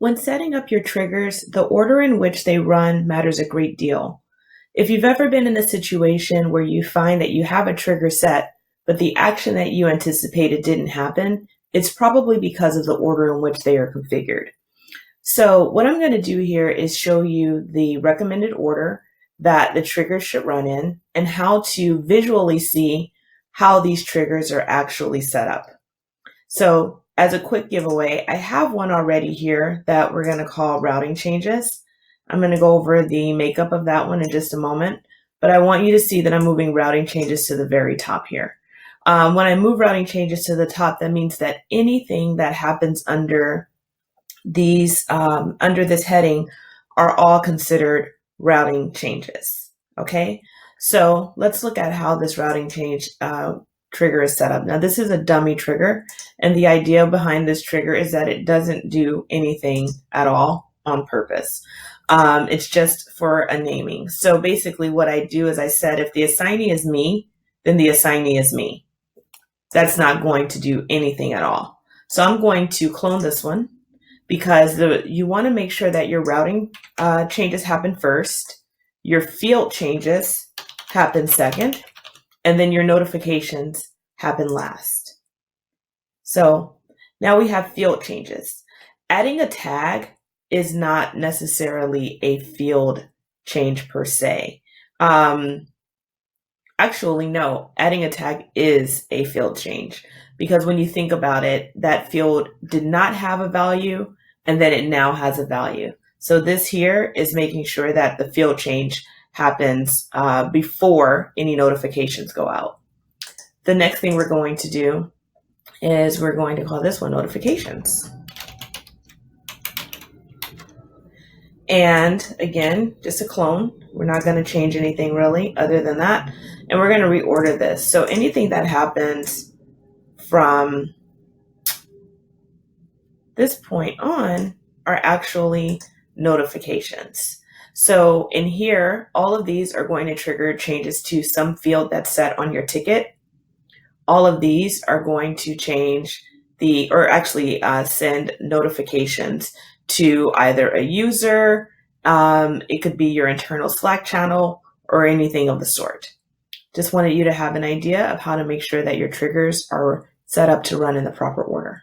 When setting up your triggers, the order in which they run matters a great deal. If you've ever been in a situation where you find that you have a trigger set, but the action that you anticipated didn't happen, it's probably because of the order in which they are configured. So what I'm going to do here is show you the recommended order that the triggers should run in and how to visually see how these triggers are actually set up. So as a quick giveaway, I have one already here that we're going to call routing changes. I'm going to go over the makeup of that one in just a moment, but I want you to see that I'm moving routing changes to the very top here. When I move routing changes to the top, that means that anything that happens under these under this heading are all considered routing changes. Okay, so let's look at how this routing change trigger is set up. Now this is a dummy trigger, and the idea behind this trigger is that it doesn't do anything at all on purpose. It's just for a naming. So basically what I do is I said if the assignee is me, then the assignee is me. That's not going to do anything at all. So I'm going to clone this one because you want to make sure that your routing changes happen first, your field changes happen second, and then your notifications happen last. So now we have field changes. Adding a tag is not necessarily a field change per se. Actually, no, adding a tag is a field change because when you think about it, that field did not have a value and then it now has a value. So this here is making sure that the field change happens before any notifications go out. The next thing we're going to do is we're going to call this one notifications. And again, just a clone. We're not going to change anything really other than that. And we're going to reorder this. So anything that happens from this point on are actually notifications. So in here, all of these are going to trigger changes to some field that's set on your ticket. All of these are going to change send notifications to either a user, it could be your internal Slack channel, or anything of the sort. Just wanted you to have an idea of how to make sure that your triggers are set up to run in the proper order.